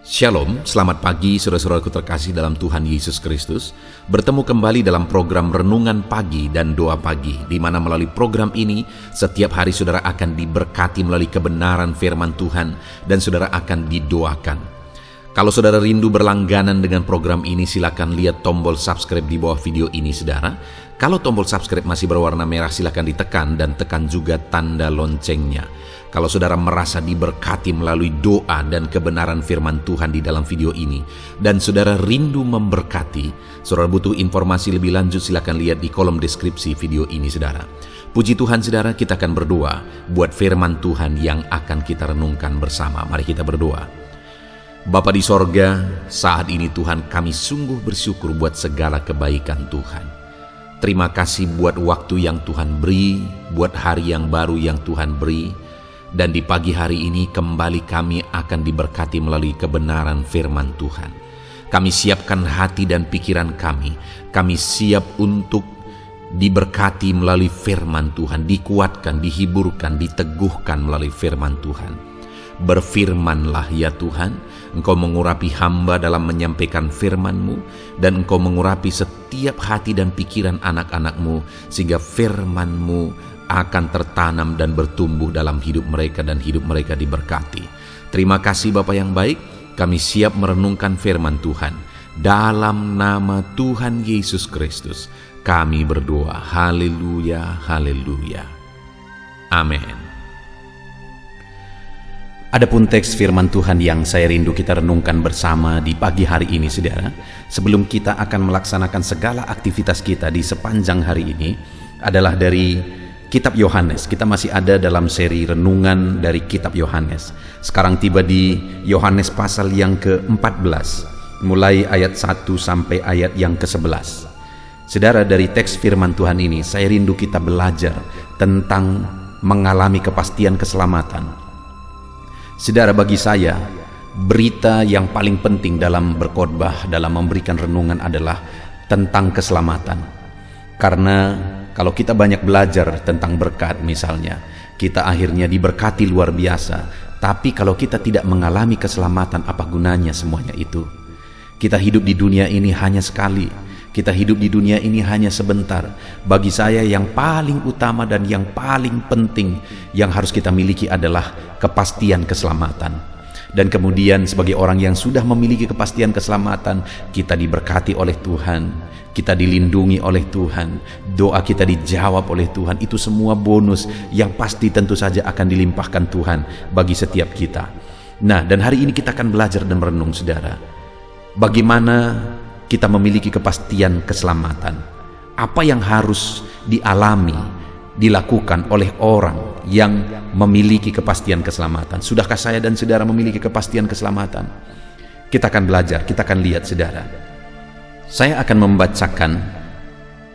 Shalom, selamat pagi saudara-saudaraku terkasih dalam Tuhan Yesus Kristus. Bertemu kembali dalam program Renungan Pagi dan Doa Pagi, di mana melalui program ini setiap hari saudara akan diberkati melalui kebenaran firman Tuhan dan saudara akan didoakan. Kalau saudara rindu berlangganan dengan program ini, silakan lihat tombol subscribe di bawah video ini saudara. Kalau tombol subscribe masih berwarna merah, silakan ditekan dan tekan juga tanda loncengnya. Kalau saudara merasa diberkati melalui doa dan kebenaran firman Tuhan di dalam video ini, dan saudara rindu memberkati, saudara butuh informasi lebih lanjut, silakan lihat di kolom deskripsi video ini saudara. Puji Tuhan saudara, kita akan berdoa buat firman Tuhan yang akan kita renungkan bersama. Mari kita berdoa. Bapa di sorga, saat ini Tuhan kami sungguh bersyukur buat segala kebaikan Tuhan. Terima kasih buat waktu yang Tuhan beri, buat hari yang baru yang Tuhan beri. Dan di pagi hari ini kembali kami akan diberkati melalui kebenaran firman Tuhan. Kami siapkan hati dan pikiran kami. Kami siap untuk diberkati melalui firman Tuhan, dikuatkan, dihiburkan, diteguhkan melalui firman Tuhan. Berfirmanlah ya Tuhan, Engkau mengurapi hamba dalam menyampaikan firman-Mu, dan Engkau mengurapi setiap hati dan pikiran anak-anak-Mu, sehingga firman-Mu akan tertanam dan bertumbuh dalam hidup mereka dan hidup mereka diberkati. Terima kasih Bapa yang baik, kami siap merenungkan firman Tuhan. Dalam nama Tuhan Yesus Kristus, kami berdoa. Haleluya, haleluya. Amin. Adapun teks firman Tuhan yang saya rindu kita renungkan bersama di pagi hari ini saudara, sebelum kita akan melaksanakan segala aktivitas kita di sepanjang hari ini, adalah dari Kitab Yohanes. Kita masih ada dalam seri renungan dari Kitab Yohanes. Sekarang tiba di Yohanes pasal yang ke-14, mulai ayat 1 sampai ayat yang ke-11. Saudara, dari teks firman Tuhan ini saya rindu kita belajar tentang mengalami kepastian keselamatan. Saudara, bagi saya berita yang paling penting dalam berkhotbah, dalam memberikan renungan adalah tentang keselamatan. Karena kalau kita banyak belajar tentang berkat misalnya, kita akhirnya diberkati luar biasa. Tapi kalau kita tidak mengalami keselamatan, apa gunanya semuanya itu? Kita hidup di dunia ini hanya sekali. Kita hidup di dunia ini hanya sebentar. Bagi saya yang paling utama dan yang paling penting yang harus kita miliki adalah kepastian keselamatan. Dan kemudian sebagai orang yang sudah memiliki kepastian keselamatan, kita diberkati oleh Tuhan, kita dilindungi oleh Tuhan, doa kita dijawab oleh Tuhan. Itu semua bonus yang pasti tentu saja akan dilimpahkan Tuhan bagi setiap kita. Nah, dan hari ini kita akan belajar dan merenung saudara, bagaimana kita memiliki kepastian keselamatan. Apa yang harus dialami, dilakukan oleh orang yang memiliki kepastian keselamatan. Sudahkah saya dan saudara memiliki kepastian keselamatan? Kita akan belajar, kita akan lihat saudara. Saya akan membacakan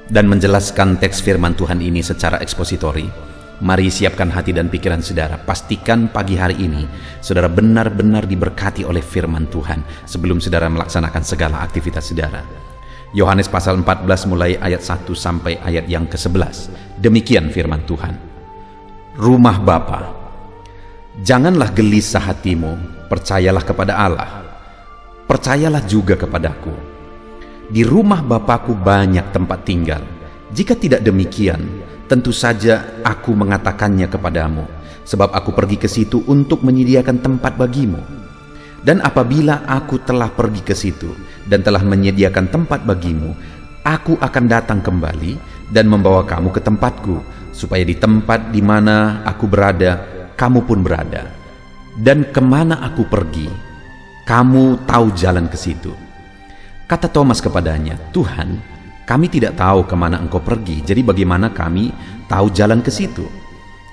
dan menjelaskan teks firman Tuhan ini secara ekspositori. Mari siapkan hati dan pikiran saudara. Pastikan pagi hari ini saudara benar-benar diberkati oleh firman Tuhan sebelum saudara melaksanakan segala aktivitas saudara. Yohanes pasal 14 mulai ayat 1 sampai ayat yang ke-11. Demikian firman Tuhan. Rumah Bapa, janganlah gelisah hatimu, percayalah kepada Allah, percayalah juga kepadaku. Di rumah Bapakku banyak tempat tinggal. Jika tidak demikian, tentu saja aku mengatakannya kepadamu, sebab aku pergi ke situ untuk menyediakan tempat bagimu. Dan apabila aku telah pergi ke situ dan telah menyediakan tempat bagimu, aku akan datang kembali dan membawa kamu ke tempatku, supaya di tempat di mana aku berada, kamu pun berada. Dan kemana aku pergi, kamu tahu jalan ke situ. Kata Thomas kepadanya, Tuhan, kami tidak tahu kemana engkau pergi, jadi bagaimana kami tahu jalan ke situ?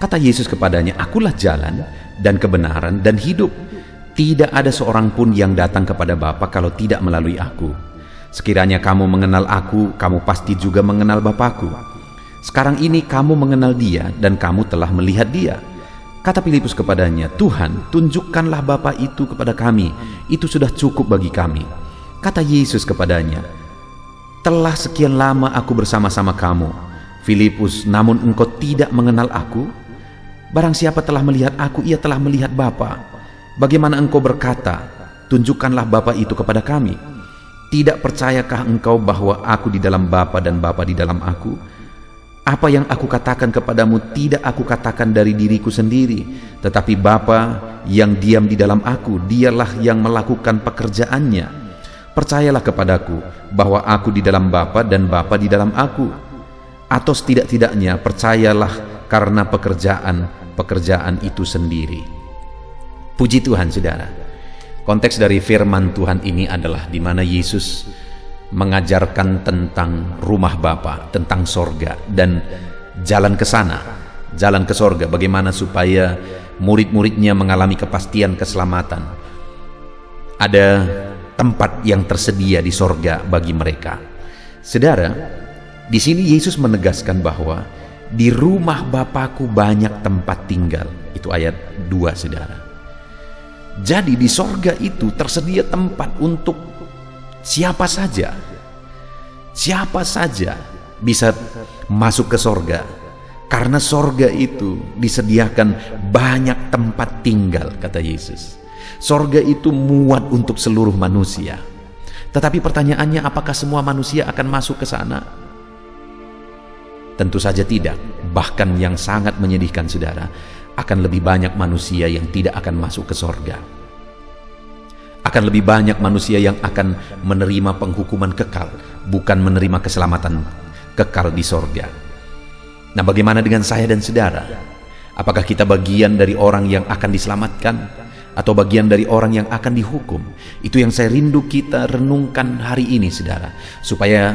Kata Yesus kepadanya, akulah jalan dan kebenaran dan hidup. Tidak ada seorang pun yang datang kepada Bapa kalau tidak melalui aku. Sekiranya kamu mengenal aku, kamu pasti juga mengenal Bapakku. Sekarang ini kamu mengenal Dia dan kamu telah melihat Dia. Kata Filipus kepadanya, Tuhan, tunjukkanlah Bapa itu kepada kami, itu sudah cukup bagi kami. Kata Yesus kepadanya, telah sekian lama aku bersama-sama kamu, Filipus, namun engkau tidak mengenal aku? Barang siapa telah melihat aku, ia telah melihat Bapa. Bagaimana engkau berkata, tunjukkanlah Bapa itu kepada kami. Tidak percayakah engkau bahwa aku di dalam Bapa dan Bapa di dalam aku? Apa yang aku katakan kepadamu tidak aku katakan dari diriku sendiri, tetapi Bapa yang diam di dalam aku, dialah yang melakukan pekerjaannya. Percayalah kepadaku bahwa aku di dalam Bapa dan Bapa di dalam aku. Atau setidak-tidaknya percayalah karena pekerjaan itu sendiri. Puji Tuhan, saudara. Konteks dari firman Tuhan ini adalah di mana Yesus mengajarkan tentang rumah Bapa, tentang sorga dan jalan ke sana, jalan ke sorga, bagaimana supaya murid-muridnya mengalami kepastian keselamatan. Ada tempat yang tersedia di sorga bagi mereka. Saudara, di sini Yesus menegaskan bahwa di rumah Bapakku banyak tempat tinggal. Itu ayat 2, saudara. Jadi di sorga itu tersedia tempat untuk siapa saja. Siapa saja bisa masuk ke sorga. Karena sorga itu disediakan banyak tempat tinggal, kata Yesus. Sorga itu muat untuk seluruh manusia. Tetapi pertanyaannya, apakah semua manusia akan masuk ke sana? Tentu saja tidak. Bahkan yang sangat menyedihkan, saudara, akan lebih banyak manusia yang tidak akan masuk ke sorga. Akan lebih banyak manusia yang akan menerima penghukuman kekal, bukan menerima keselamatan kekal di sorga. Nah, bagaimana dengan saya dan saudara? Apakah kita bagian dari orang yang akan diselamatkan, atau bagian dari orang yang akan dihukum? Itu yang saya rindu kita renungkan hari ini, saudara, supaya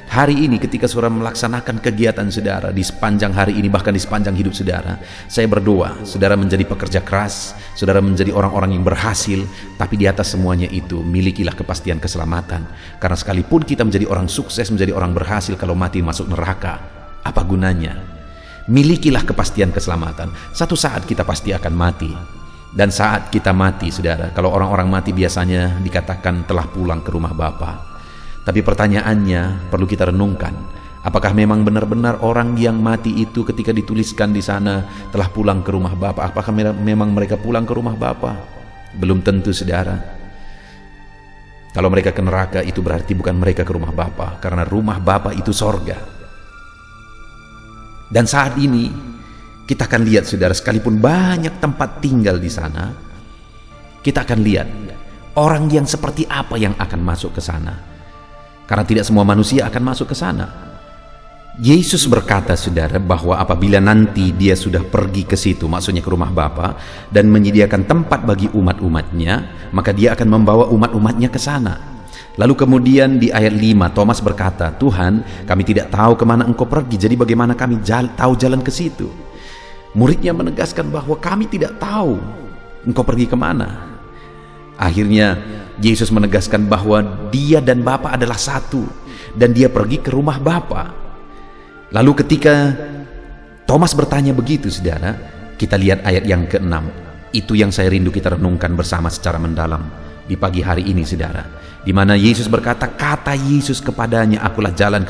hari ini ketika saudara melaksanakan kegiatan saudara di sepanjang hari ini, bahkan di sepanjang hidup saudara, saya berdoa saudara menjadi pekerja keras, saudara menjadi orang-orang yang berhasil, tapi di atas semuanya itu milikilah kepastian keselamatan. Karena sekalipun kita menjadi orang sukses, menjadi orang berhasil, kalau mati masuk neraka, apa gunanya? Milikilah kepastian keselamatan. Satu saat kita pasti akan mati. Dan saat kita mati, saudara, kalau orang-orang mati biasanya dikatakan telah pulang ke rumah Bapa. Tapi pertanyaannya perlu kita renungkan, apakah memang benar-benar orang yang mati itu ketika dituliskan di sana telah pulang ke rumah Bapa? Apakah memang mereka pulang ke rumah Bapa? Belum tentu, saudara. Kalau mereka ke neraka, itu berarti bukan mereka ke rumah Bapa, karena rumah Bapa itu sorga. Dan saat ini kita akan lihat, saudara, sekalipun banyak tempat tinggal di sana, kita akan lihat orang yang seperti apa yang akan masuk ke sana. Karena tidak semua manusia akan masuk ke sana. Yesus berkata, saudara, bahwa apabila nanti dia sudah pergi ke situ, maksudnya ke rumah Bapa, dan menyediakan tempat bagi umat-umatnya, maka dia akan membawa umat-umatnya ke sana. Lalu kemudian di ayat 5, Thomas berkata, Tuhan, kami tidak tahu kemana engkau pergi, jadi bagaimana kami tahu jalan ke situ? Muridnya menegaskan bahwa kami tidak tahu engkau pergi kemana. Akhirnya Yesus menegaskan bahwa dia dan Bapa adalah satu, dan dia pergi ke rumah Bapa. Lalu ketika Thomas bertanya begitu, saudara, kita lihat ayat yang ke-6. Itu yang saya rindu kita renungkan bersama secara mendalam di pagi hari ini, saudara, di mana Yesus berkata, kata Yesus kepadanya, akulah jalan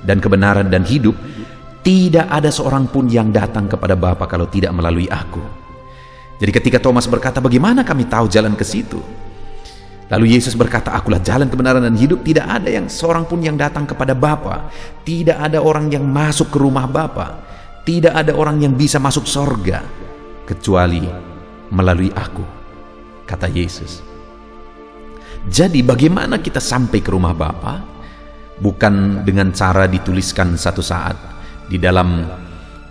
dan kebenaran dan hidup. Tidak ada seorang pun yang datang kepada Bapa kalau tidak melalui aku. Jadi ketika Thomas berkata, bagaimana kami tahu jalan ke situ? Lalu Yesus berkata, akulah jalan kebenaran dan hidup. Tidak ada yang seorang pun yang datang kepada Bapa. Tidak ada orang yang masuk ke rumah Bapa. Tidak ada orang yang bisa masuk sorga kecuali melalui aku, kata Yesus. Jadi bagaimana kita sampai ke rumah Bapa? Bukan dengan cara dituliskan satu saat di dalam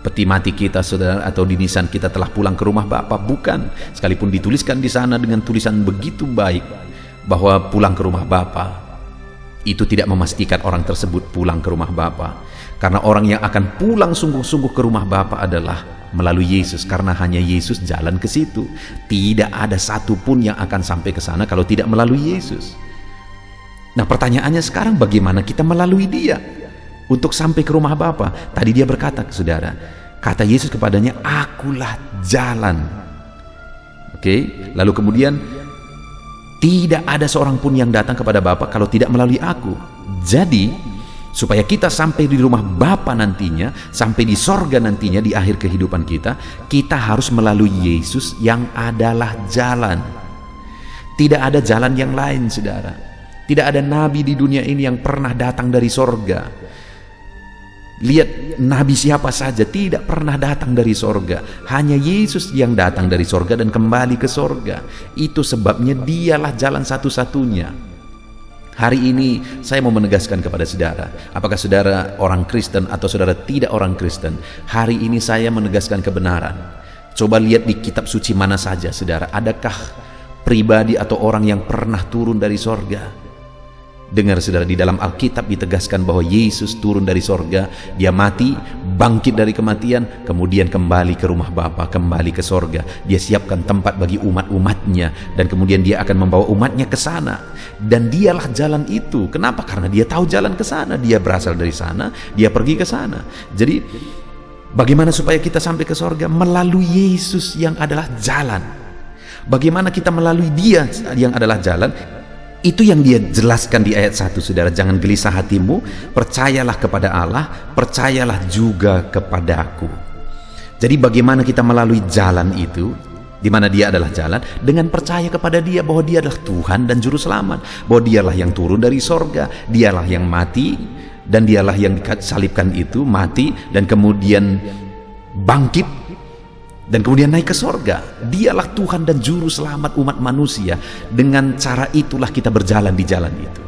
peti mati kita, saudara, atau di nisan kita telah pulang ke rumah Bapa. Bukan. Sekalipun dituliskan di sana dengan tulisan begitu baik bahwa pulang ke rumah Bapa, itu tidak memastikan orang tersebut pulang ke rumah Bapa. Karena orang yang akan pulang sungguh-sungguh ke rumah Bapa adalah melalui Yesus, karena hanya Yesus jalan ke situ. Tidak ada satupun yang akan sampai ke sana kalau tidak melalui Yesus. Nah, pertanyaannya sekarang, bagaimana kita melalui dia untuk sampai ke rumah Bapa? Tadi dia berkata, saudara, kata Yesus kepadanya, akulah jalan. Oke, lalu kemudian tidak ada seorang pun yang datang kepada Bapa kalau tidak melalui aku. Jadi supaya kita sampai di rumah Bapa nantinya, sampai di sorga nantinya di akhir kehidupan kita, kita harus melalui Yesus yang adalah jalan. Tidak ada jalan yang lain, saudara. Tidak ada nabi di dunia ini yang pernah datang dari sorga. Lihat nabi siapa saja tidak pernah datang dari sorga. Hanya Yesus yang datang dari sorga dan kembali ke sorga. Itu sebabnya dialah jalan satu-satunya. Hari ini saya mau menegaskan kepada saudara, apakah saudara orang Kristen atau saudara tidak orang Kristen, hari ini saya menegaskan kebenaran. Coba lihat di kitab suci mana saja, saudara, adakah pribadi atau orang yang pernah turun dari sorga? Dengar, saudara, di dalam Alkitab ditegaskan bahwa Yesus turun dari sorga, dia mati, bangkit dari kematian, kemudian kembali ke rumah Bapa, kembali ke sorga. Dia siapkan tempat bagi umat-umatnya, dan kemudian dia akan membawa umatnya ke sana. Dan dialah jalan itu. Kenapa? Karena dia tahu jalan ke sana. Dia berasal dari sana, dia pergi ke sana. Jadi bagaimana supaya kita sampai ke sorga? Melalui Yesus yang adalah jalan. Bagaimana kita melalui dia yang adalah jalan? Itu yang dia jelaskan di ayat 1, saudara. Jangan gelisah hatimu, percayalah kepada Allah, percayalah juga kepadaku. Jadi bagaimana kita melalui jalan itu, di mana dia adalah jalan? Dengan percaya kepada dia bahwa dia adalah Tuhan dan Juru Selamat, bahwa dialah yang turun dari sorga, dialah yang mati, dan dialah yang disalibkan itu, mati, dan kemudian bangkit, dan kemudian naik ke sorga. Dialah Tuhan dan Juru Selamat umat manusia. Dengan cara itulah kita berjalan di jalan itu.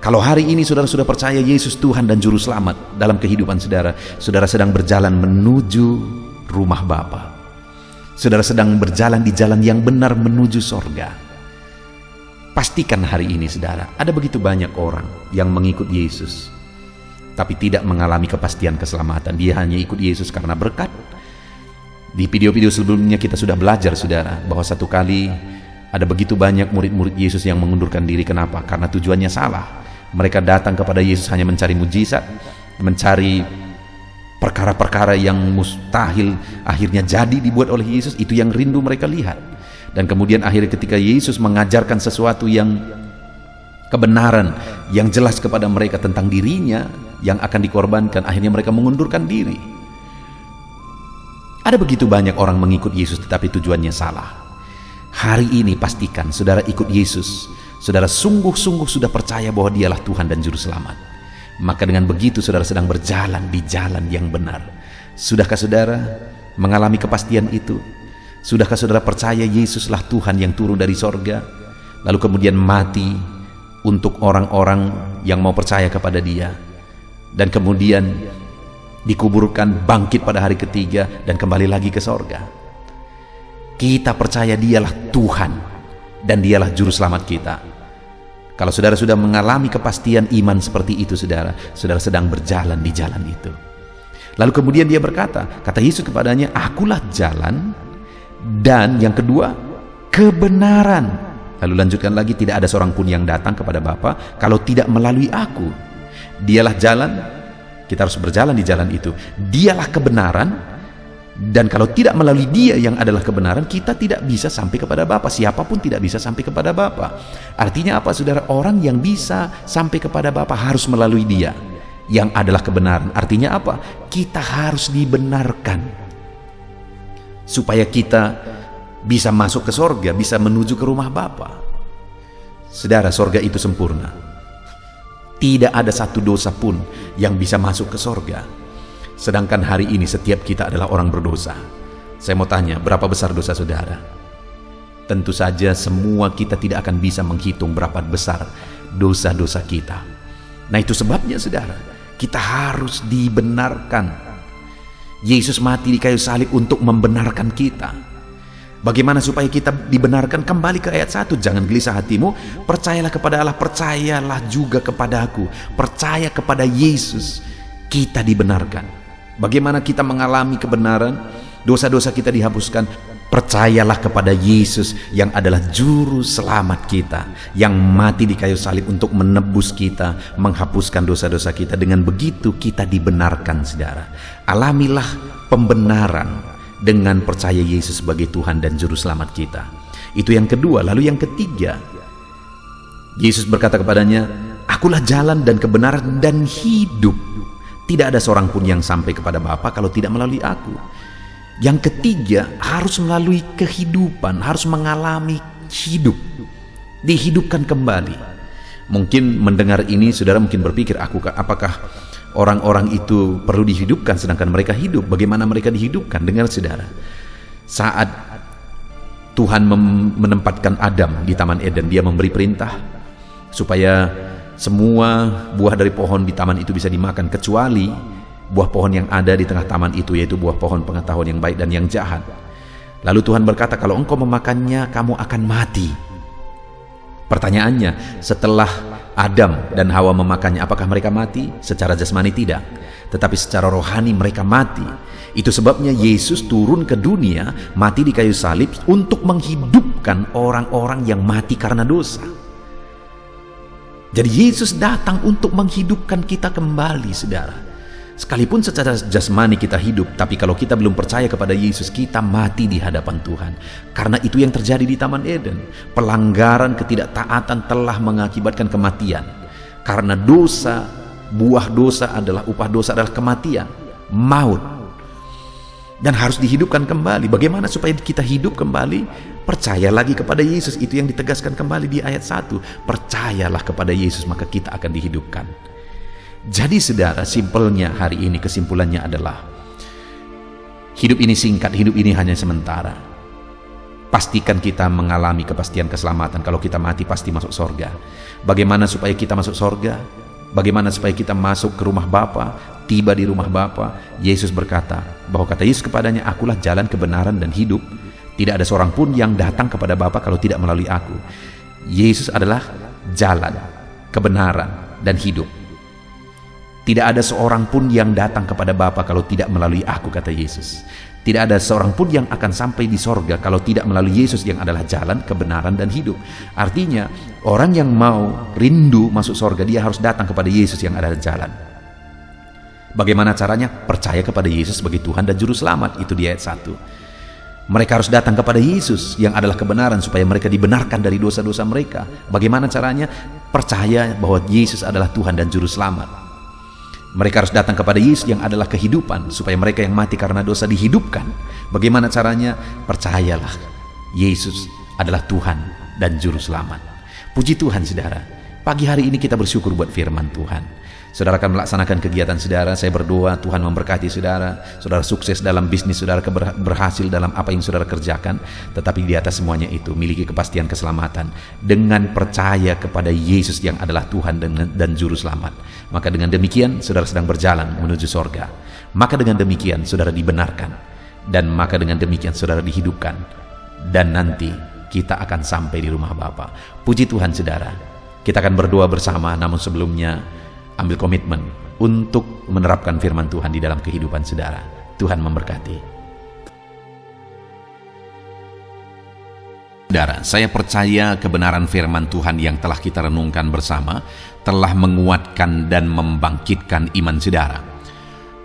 Kalau hari ini saudara sudah percaya Yesus Tuhan dan Juru Selamat dalam kehidupan saudara, saudara sedang berjalan menuju rumah Bapa. Saudara sedang berjalan di jalan yang benar menuju sorga. Pastikan hari ini, saudara, ada begitu banyak orang yang mengikut Yesus tapi tidak mengalami kepastian keselamatan. Dia hanya ikut Yesus karena berkat. Di video-video sebelumnya kita sudah belajar, saudara, bahwa satu kali ada begitu banyak murid-murid Yesus yang mengundurkan diri. Kenapa? Karena tujuannya salah. Mereka datang kepada Yesus hanya mencari mujizat, mencari perkara-perkara yang mustahil akhirnya jadi dibuat oleh Yesus. Itu yang rindu mereka lihat. Dan kemudian akhirnya ketika Yesus mengajarkan sesuatu yang kebenaran, yang jelas kepada mereka tentang dirinya yang akan dikorbankan, akhirnya mereka mengundurkan diri. Ada begitu banyak orang mengikut Yesus tetapi tujuannya salah. Hari ini pastikan saudara ikut Yesus. Saudara sungguh-sungguh sudah percaya bahwa dialah Tuhan dan Juru Selamat. Maka dengan begitu saudara sedang berjalan di jalan yang benar. Sudahkah saudara mengalami kepastian itu? Sudahkah saudara percaya Yesuslah Tuhan yang turun dari sorga, lalu kemudian mati untuk orang-orang yang mau percaya kepada dia, dan kemudian dikuburkan, bangkit pada hari ketiga, dan kembali lagi ke sorga? Kita percaya dialah Tuhan dan dialah Juru Selamat kita. Kalau saudara sudah mengalami kepastian iman seperti itu, saudara sedang berjalan di jalan itu. Lalu kemudian dia berkata, kata Yesus kepadanya, akulah jalan, dan yang kedua, kebenaran. Lalu lanjutkan lagi, tidak ada seorang pun yang datang kepada Bapa kalau tidak melalui aku. Dialah jalan. Kita harus berjalan di jalan itu. Dialah kebenaran, dan kalau tidak melalui dia yang adalah kebenaran, kita tidak bisa sampai kepada Bapa. Siapapun tidak bisa sampai kepada Bapa. Artinya apa, saudara? Orang yang bisa sampai kepada Bapa harus melalui dia yang adalah kebenaran. Artinya apa? Kita harus dibenarkan supaya kita bisa masuk ke sorga, bisa menuju ke rumah Bapa. Saudara, sorga itu sempurna. Tidak ada satu dosa pun yang bisa masuk ke sorga. Sedangkan hari ini setiap kita adalah orang berdosa. Saya mau tanya, berapa besar dosa saudara? Tentu saja semua kita tidak akan bisa menghitung berapa besar dosa-dosa kita. Nah, itu sebabnya saudara, kita harus dibenarkan. Yesus mati di kayu salib untuk membenarkan kita. Bagaimana supaya kita dibenarkan? Kembali ke ayat 1. Jangan gelisah hatimu, percayalah kepada Allah, percayalah juga kepada aku. Percaya kepada Yesus, kita dibenarkan. Bagaimana kita mengalami kebenaran? Dosa-dosa kita dihapuskan. Percayalah kepada Yesus yang adalah Juru Selamat kita, yang mati di kayu salib untuk menebus kita, menghapuskan dosa-dosa kita. Dengan begitu kita dibenarkan, saudara. Alamilah pembenaran dengan percaya Yesus sebagai Tuhan dan Juru Selamat kita. Itu yang kedua. Lalu yang ketiga, Yesus berkata kepadanya, akulah jalan dan kebenaran dan hidup. Tidak ada seorang pun yang sampai kepada Bapa kalau tidak melalui aku. Yang ketiga, harus melalui kehidupan, harus mengalami hidup, dihidupkan kembali. Mungkin mendengar ini saudara mungkin berpikir, apakah orang-orang itu perlu dihidupkan sedangkan mereka hidup? Bagaimana mereka dihidupkan? Dengar saudara, saat Tuhan menempatkan Adam di Taman Eden, dia memberi perintah supaya semua buah dari pohon di taman itu bisa dimakan, kecuali buah pohon yang ada di tengah taman itu, yaitu buah pohon pengetahuan yang baik dan yang jahat. Lalu Tuhan berkata, kalau engkau memakannya, kamu akan mati. Pertanyaannya, setelah Adam dan Hawa memakannya, apakah mereka mati? Secara jasmani tidak, tetapi secara rohani mereka mati. Itu sebabnya Yesus turun ke dunia, mati di kayu salib untuk menghidupkan orang-orang yang mati karena dosa. Jadi Yesus datang untuk menghidupkan kita kembali, saudara. Sekalipun secara jasmani kita hidup, tapi kalau kita belum percaya kepada Yesus, kita mati di hadapan Tuhan. Karena itu yang terjadi di Taman Eden. Pelanggaran, ketidaktaatan telah mengakibatkan kematian. Karena dosa, buah dosa adalah, upah dosa adalah kematian, maut. Dan harus dihidupkan kembali. Bagaimana supaya kita hidup kembali? Percaya lagi kepada Yesus. Itu yang ditegaskan kembali di ayat 1. Percayalah kepada Yesus, maka kita akan dihidupkan. Jadi saudara, simpelnya hari ini, kesimpulannya adalah hidup ini singkat, hidup ini hanya sementara. Pastikan kita mengalami kepastian keselamatan. Kalau kita mati pasti masuk sorga. Bagaimana supaya kita masuk sorga? Bagaimana supaya kita masuk ke rumah Bapa, tiba di rumah Bapa? Yesus berkata, bahwa kata Yesus kepadanya, akulah jalan, kebenaran dan hidup. Tidak ada seorang pun yang datang kepada Bapa kalau tidak melalui aku. Yesus adalah jalan, kebenaran dan hidup. Tidak ada seorang pun yang datang kepada Bapa kalau tidak melalui aku, kata Yesus. Tidak ada seorang pun yang akan sampai di sorga kalau tidak melalui Yesus yang adalah jalan, kebenaran dan hidup. Artinya, orang yang mau rindu masuk sorga, dia harus datang kepada Yesus yang adalah jalan. Bagaimana caranya? Percaya kepada Yesus sebagai Tuhan dan Juru Selamat. Itu di ayat 1. Mereka harus datang kepada Yesus yang adalah kebenaran supaya mereka dibenarkan dari dosa-dosa mereka. Bagaimana caranya? Percaya bahwa Yesus adalah Tuhan dan Juru Selamat. Mereka harus datang kepada Yesus yang adalah kehidupan supaya mereka yang mati karena dosa dihidupkan. Bagaimana caranya? Percayalah Yesus adalah Tuhan dan Juru Selamat. Puji Tuhan saudara, pagi hari ini kita bersyukur buat firman Tuhan. Saudara akan melaksanakan kegiatan saudara. Saya berdoa Tuhan memberkati saudara. Saudara sukses dalam bisnis saudara, berhasil dalam apa yang saudara kerjakan. Tetapi di atas semuanya itu, miliki kepastian keselamatan dengan percaya kepada Yesus yang adalah Tuhan dan Juru Selamat. Maka dengan demikian saudara sedang berjalan menuju sorga. Maka dengan demikian saudara dibenarkan. Dan maka dengan demikian saudara dihidupkan. Dan nanti kita akan sampai di rumah Bapa. Puji Tuhan saudara. Kita akan berdoa bersama, namun sebelumnya ambil komitmen untuk menerapkan firman Tuhan di dalam kehidupan saudara. Tuhan memberkati. Saudara, saya percaya kebenaran firman Tuhan yang telah kita renungkan bersama telah menguatkan dan membangkitkan iman saudara.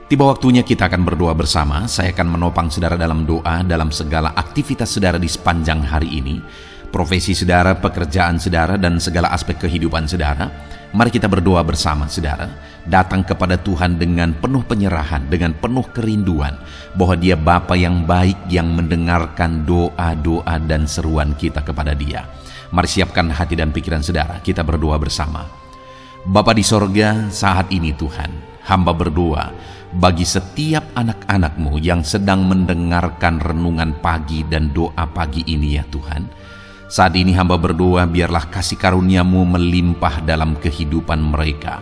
Tiba waktunya kita akan berdoa bersama. Saya akan menopang saudara dalam doa dalam segala aktivitas saudara di sepanjang hari ini. Profesi saudara, pekerjaan saudara, dan segala aspek kehidupan saudara. Mari kita berdoa bersama saudara. Datang kepada Tuhan dengan penuh penyerahan, dengan penuh kerinduan bahwa Dia Bapa yang baik yang mendengarkan doa-doa dan seruan kita kepada Dia. Mari siapkan hati dan pikiran saudara. Kita berdoa bersama. Bapa di sorga, saat ini Tuhan, hamba berdoa bagi setiap anak-anak-Mu yang sedang mendengarkan renungan pagi dan doa pagi ini ya Tuhan. Saat ini hamba berdoa biarlah kasih karunia-Mu melimpah dalam kehidupan mereka.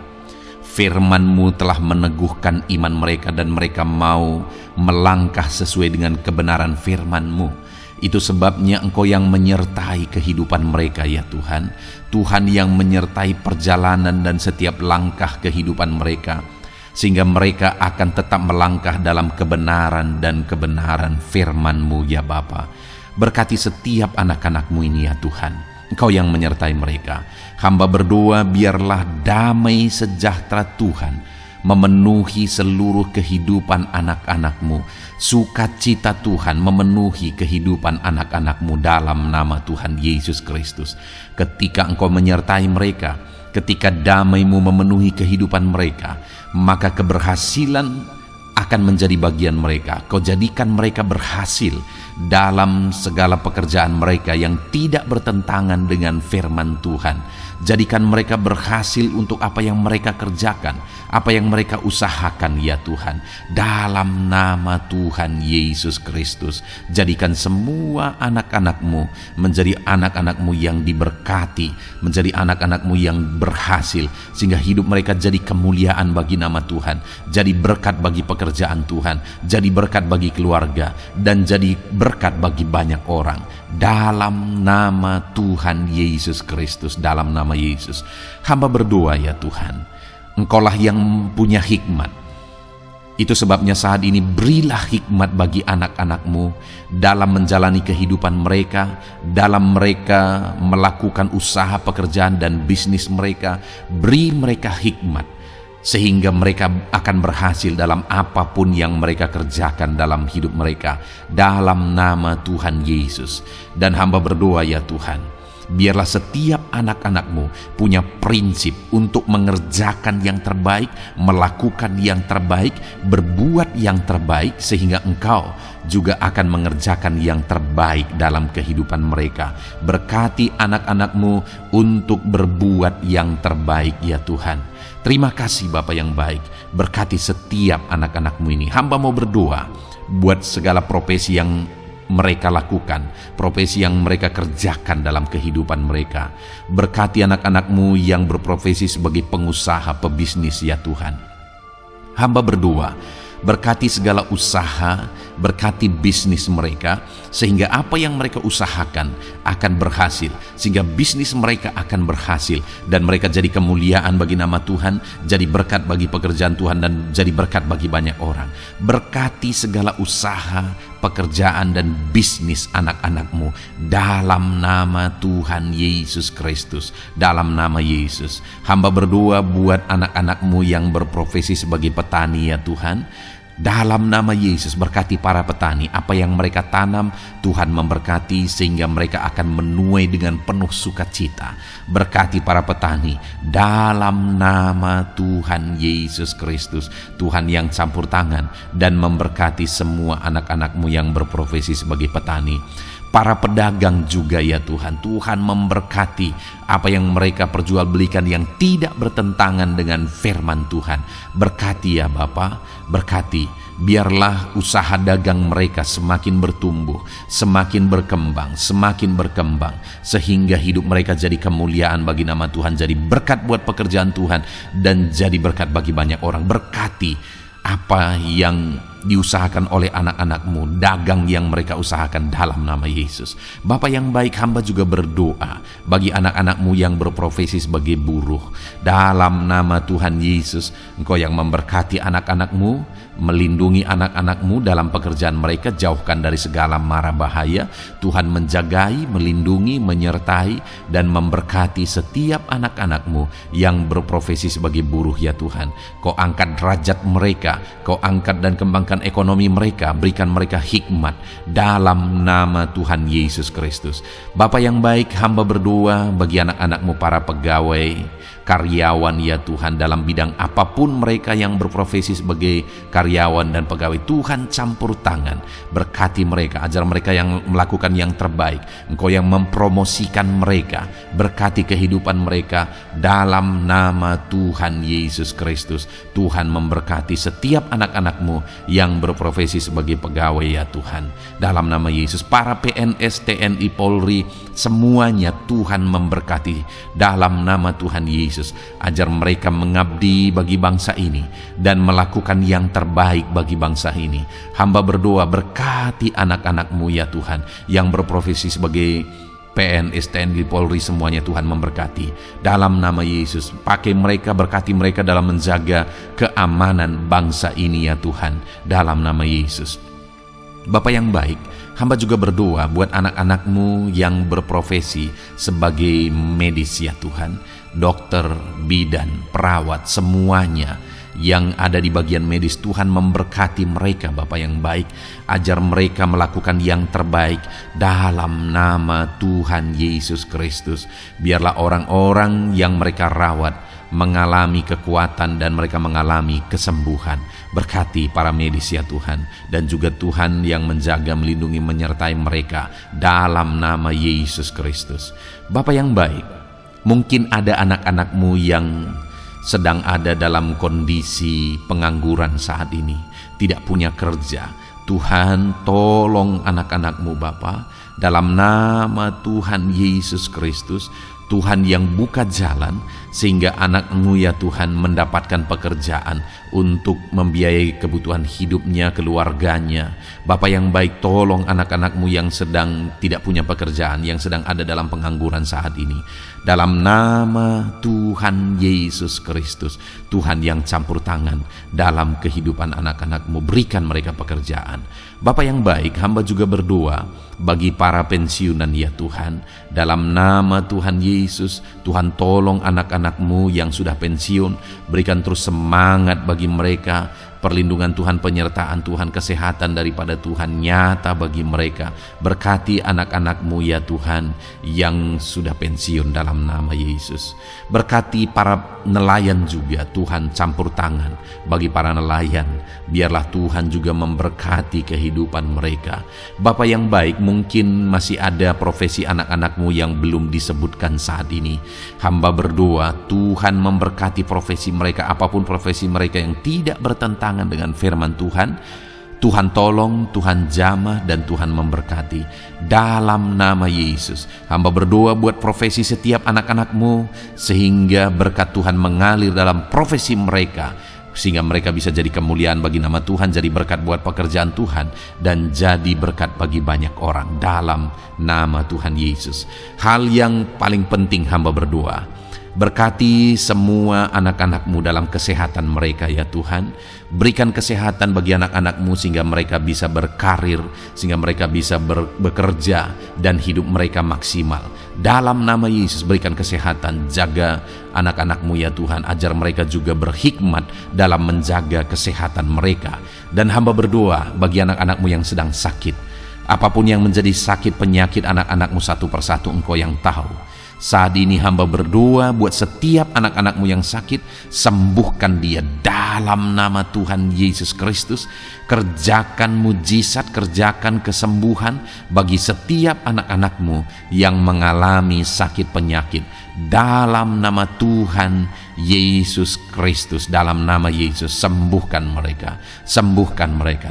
Firman-Mu telah meneguhkan iman mereka dan mereka mau melangkah sesuai dengan kebenaran firman-Mu. Itu sebabnya Engkau yang menyertai kehidupan mereka ya Tuhan. Tuhan yang menyertai perjalanan dan setiap langkah kehidupan mereka. Sehingga mereka akan tetap melangkah dalam kebenaran dan kebenaran firman-Mu ya Bapa. Berkati setiap anak-anak-Mu ini ya Tuhan. Engkau yang menyertai mereka. Hamba berdoa biarlah damai sejahtera Tuhan memenuhi seluruh kehidupan anak-anak-Mu. Sukacita Tuhan memenuhi kehidupan anak-anak-Mu dalam nama Tuhan Yesus Kristus. Ketika Engkau menyertai mereka, ketika damai-Mu memenuhi kehidupan mereka, maka keberhasilan akan menjadi bagian mereka. Kau jadikan mereka berhasil dalam segala pekerjaan mereka yang tidak bertentangan dengan firman Tuhan. Jadikan mereka berhasil untuk apa yang mereka kerjakan, apa yang mereka usahakan ya Tuhan. Dalam nama Tuhan Yesus Kristus, jadikan semua anak-anak-Mu menjadi anak-anak-Mu yang diberkati, menjadi anak-anak-Mu yang berhasil, sehingga hidup mereka jadi kemuliaan bagi nama Tuhan, jadi berkat bagi pekerjaan Tuhan, jadi berkat bagi keluarga, dan jadi berkat bagi banyak orang. Dalam nama Tuhan Yesus Kristus, dalam nama Yesus, hamba berdoa ya Tuhan, Engkaulah yang punya hikmat. Itu sebabnya saat ini berilah hikmat bagi anak-anak-Mu dalam menjalani kehidupan mereka, dalam mereka melakukan usaha pekerjaan dan bisnis mereka. Beri mereka hikmat, sehingga mereka akan berhasil dalam apapun yang mereka kerjakan dalam hidup mereka, dalam nama Tuhan Yesus. Dan hamba berdoa ya Tuhan, biarlah setiap anak-anak-Mu punya prinsip untuk mengerjakan yang terbaik, melakukan yang terbaik, berbuat yang terbaik, sehingga Engkau juga akan mengerjakan yang terbaik dalam kehidupan mereka. Berkati anak-anak-Mu untuk berbuat yang terbaik ya Tuhan. Terima kasih Bapa yang baik, berkati setiap anak-anak-Mu ini. Hamba mau berdoa buat segala profesi yang mereka lakukan, profesi yang mereka kerjakan dalam kehidupan mereka. Berkati anak-anak-Mu yang berprofesi sebagai pengusaha, pebisnis ya Tuhan. Hamba berdoa, berkati segala usaha, berkati bisnis mereka, sehingga apa yang mereka usahakan akan berhasil, sehingga bisnis mereka akan berhasil, dan mereka jadi kemuliaan bagi nama Tuhan, jadi berkat bagi pekerjaan Tuhan, dan jadi berkat bagi banyak orang. Berkati segala usaha, pekerjaan, dan bisnis anak-anak-Mu dalam nama Tuhan Yesus Kristus, dalam nama Yesus. Hamba berdoa buat anak-anak-Mu yang berprofesi sebagai petani ya Tuhan. Dalam nama Yesus, berkati para petani, apa yang mereka tanam Tuhan memberkati, sehingga mereka akan menuai dengan penuh sukacita. Berkati para petani dalam nama Tuhan Yesus Kristus, Tuhan yang campur tangan dan memberkati semua anak-anak-Mu yang berprofesi sebagai petani. Para pedagang juga ya Tuhan, Tuhan memberkati apa yang mereka perjualbelikan yang tidak bertentangan dengan firman Tuhan. Berkati ya Bapa, berkati, biarlah usaha dagang mereka semakin bertumbuh, semakin berkembang, sehingga hidup mereka jadi kemuliaan bagi nama Tuhan, jadi berkat buat pekerjaan Tuhan, dan jadi berkat bagi banyak orang. Berkati apa yang diusahakan oleh anak-anak-Mu, dagang yang mereka usahakan dalam nama Yesus. Bapa yang baik, hamba juga berdoa bagi anak-anak-Mu yang berprofesi sebagai buruh. Dalam nama Tuhan Yesus, Engkau yang memberkati anak-anak-Mu, melindungi anak-anak-Mu dalam pekerjaan mereka, jauhkan dari segala mara bahaya. Tuhan menjagai, melindungi, menyertai, dan memberkati setiap anak-anak-Mu yang berprofesi sebagai buruh ya Tuhan. Kau angkat derajat mereka, Kau angkat dan kembangkan ekonomi mereka, berikan mereka hikmat dalam nama Tuhan Yesus Kristus. Bapa yang baik, hamba berdoa bagi anak-anak-Mu para pegawai, karyawan ya Tuhan, dalam bidang apapun mereka yang berprofesi sebagai karyawan dan pegawai. Tuhan campur tangan, berkati mereka, ajar mereka yang melakukan yang terbaik. Engkau yang mempromosikan mereka, berkati kehidupan mereka dalam nama Tuhan Yesus Kristus. Tuhan memberkati setiap anak-anak-Mu yang berprofesi sebagai pegawai ya Tuhan, dalam nama Yesus. Para PNS, TNI, Polri, semuanya Tuhan memberkati dalam nama Tuhan Yesus. Ajar mereka mengabdi bagi bangsa ini dan melakukan yang terbaik bagi bangsa ini. Hamba berdoa, berkati anak-anak-Mu ya Tuhan yang berprofesi sebagai PNS, TNI, Polri, semuanya Tuhan memberkati dalam nama Yesus. Pakai mereka, berkati mereka dalam menjaga keamanan bangsa ini ya Tuhan, dalam nama Yesus. Bapa yang baik, hamba juga berdoa buat anak-anak-Mu yang berprofesi sebagai medis ya Tuhan, dokter, bidan, perawat, semuanya yang ada di bagian medis. Tuhan memberkati mereka Bapa yang baik, ajar mereka melakukan yang terbaik dalam nama Tuhan Yesus Kristus. Biarlah orang-orang yang mereka rawat mengalami kekuatan dan mereka mengalami kesembuhan. Berkati para medis ya Tuhan, dan juga Tuhan yang menjaga, melindungi, menyertai mereka dalam nama Yesus Kristus. Bapa yang baik, mungkin ada anak-anak-Mu yang sedang ada dalam kondisi pengangguran saat ini, tidak punya kerja. Tuhan, tolong anak-anak-Mu Bapa, dalam nama Tuhan Yesus Kristus. Tuhan yang buka jalan sehingga anak-Mu ya Tuhan mendapatkan pekerjaan untuk membiayai kebutuhan hidupnya, keluarganya. Bapa yang baik, tolong anak-anak-Mu yang sedang tidak punya pekerjaan, yang sedang ada dalam pengangguran saat ini. Dalam nama Tuhan Yesus Kristus, Tuhan yang campur tangan dalam kehidupan anak-anak-Mu, berikan mereka pekerjaan. Bapa yang baik, hamba juga berdoa bagi para pensiunan ya Tuhan. Dalam nama Tuhan Yesus, Tuhan tolong anak-anak-Mu yang sudah pensiun, berikan terus semangat bagi mereka, perlindungan Tuhan, penyertaan Tuhan, kesehatan daripada Tuhan nyata bagi mereka. Berkati anak-anak-Mu ya Tuhan yang sudah pensiun dalam nama Yesus. Berkati para nelayan juga, Tuhan campur tangan bagi para nelayan. Biarlah Tuhan juga memberkati kehidupan mereka. Bapa yang baik, mungkin masih ada profesi anak-anak-Mu yang belum disebutkan saat ini. Hamba berdoa Tuhan memberkati profesi mereka, apapun profesi mereka yang tidak bertentangan dengan firman Tuhan. Tuhan tolong, Tuhan jamah, dan Tuhan memberkati dalam nama Yesus. Hamba berdoa buat profesi setiap anak-anak-Mu, sehingga berkat Tuhan mengalir dalam profesi mereka, sehingga mereka bisa jadi kemuliaan bagi nama Tuhan, jadi berkat buat pekerjaan Tuhan, dan jadi berkat bagi banyak orang dalam nama Tuhan Yesus. Hal yang paling penting hamba berdoa, berkati semua anak-anak-Mu dalam kesehatan mereka ya Tuhan. Berikan kesehatan bagi anak-anak-Mu sehingga mereka bisa berkarir, sehingga mereka bisa bekerja dan hidup mereka maksimal. Dalam nama Yesus berikan kesehatan, jaga anak-anak-Mu ya Tuhan, ajar mereka juga berhikmat dalam menjaga kesehatan mereka. Dan hamba berdoa bagi anak-anak-Mu yang sedang sakit, apapun yang menjadi sakit penyakit anak-anak-Mu satu persatu Engkau yang tahu. Saat ini hamba berdoa buat setiap anak-anak-Mu yang sakit, sembuhkan dia dalam nama Tuhan Yesus Kristus. Kerjakan mujizat, kerjakan kesembuhan bagi setiap anak-anak-Mu yang mengalami sakit penyakit. Dalam nama Tuhan Yesus Kristus, dalam nama Yesus, sembuhkan mereka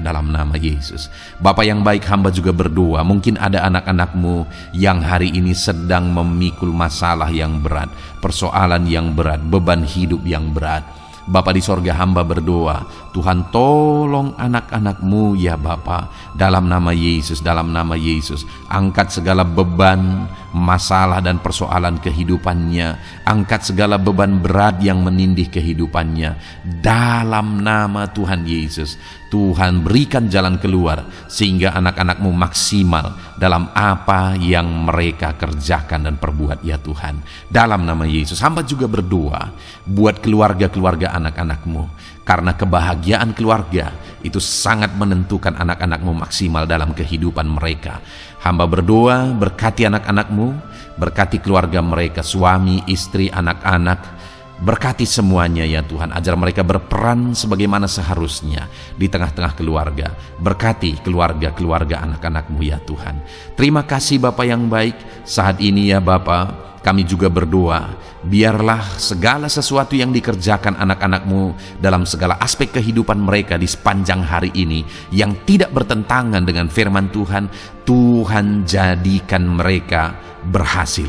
dalam nama Yesus. Bapa yang baik, hamba juga berdoa, mungkin ada anak-anak-Mu yang hari ini sedang memikul masalah yang berat, persoalan yang berat, beban hidup yang berat. Bapa di sorga, hamba berdoa, Tuhan tolong anak-anak-Mu ya Bapa, dalam nama Yesus, dalam nama Yesus. Angkat segala beban, masalah dan persoalan kehidupannya. Angkat segala beban berat yang menindih kehidupannya dalam nama Tuhan Yesus. Tuhan berikan jalan keluar sehingga anak-anak-Mu maksimal dalam apa yang mereka kerjakan dan perbuat ya Tuhan. Dalam nama Yesus, hamba juga berdoa buat keluarga-keluarga anak-anak-Mu, karena kebahagiaan keluarga itu sangat menentukan anak-anak-Mu maksimal dalam kehidupan mereka. Hamba berdoa berkati anak-anak-Mu, berkati keluarga mereka, suami, istri, anak-anak. Berkati semuanya ya Tuhan, ajar mereka berperan sebagaimana seharusnya di tengah-tengah keluarga. Berkati keluarga-keluarga anak-anak-Mu ya Tuhan. Terima kasih Bapa yang baik. Saat ini ya Bapa, kami juga berdoa, biarlah segala sesuatu yang dikerjakan anak-anak-Mu dalam segala aspek kehidupan mereka di sepanjang hari ini yang tidak bertentangan dengan firman Tuhan, Tuhan jadikan mereka berhasil.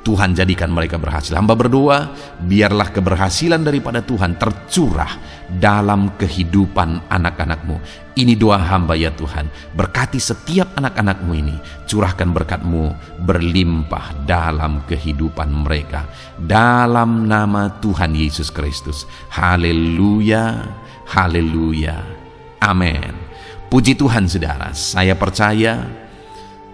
Tuhan jadikan mereka berhasil. Hamba berdoa, biarlah keberhasilan daripada Tuhan tercurah dalam kehidupan anak-anak-Mu. Ini doa hamba ya Tuhan. Berkati setiap anak-anak-Mu ini. Curahkan berkat-Mu berlimpah dalam kehidupan mereka. Dalam nama Tuhan Yesus Kristus. Haleluya, haleluya, amin. Puji Tuhan saudara, saya percaya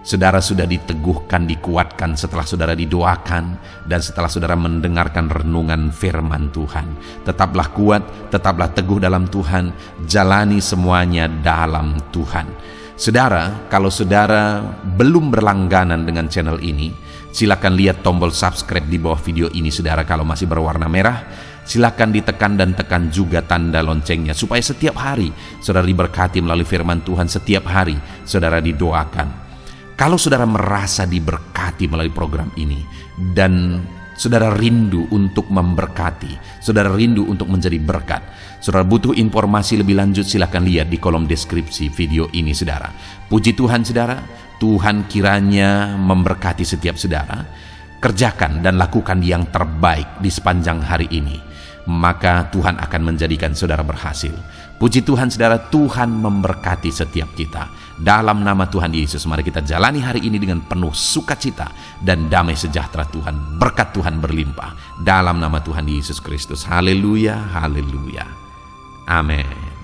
saudara sudah diteguhkan, dikuatkan setelah saudara didoakan dan setelah saudara mendengarkan renungan firman Tuhan. Tetaplah kuat, tetaplah teguh dalam Tuhan, jalani semuanya dalam Tuhan. Saudara, kalau saudara belum berlangganan dengan channel ini, silakan lihat tombol subscribe di bawah video ini saudara kalau masih berwarna merah. Silakan ditekan dan tekan juga tanda loncengnya, supaya setiap hari saudara diberkati melalui firman Tuhan. Setiap hari saudara didoakan. Kalau saudara merasa diberkati melalui program ini dan saudara rindu untuk memberkati, saudara rindu untuk menjadi berkat, saudara butuh informasi lebih lanjut, silakan lihat di kolom deskripsi video ini saudara. Puji Tuhan saudara, Tuhan kiranya memberkati setiap saudara. Kerjakan dan lakukan yang terbaik di sepanjang hari ini, maka Tuhan akan menjadikan saudara berhasil. Puji Tuhan saudara, Tuhan memberkati setiap kita. Dalam nama Tuhan Yesus, mari kita jalani hari ini dengan penuh sukacita dan damai sejahtera Tuhan. Berkat Tuhan berlimpah. Dalam nama Tuhan Yesus Kristus. Haleluya, haleluya. Amin.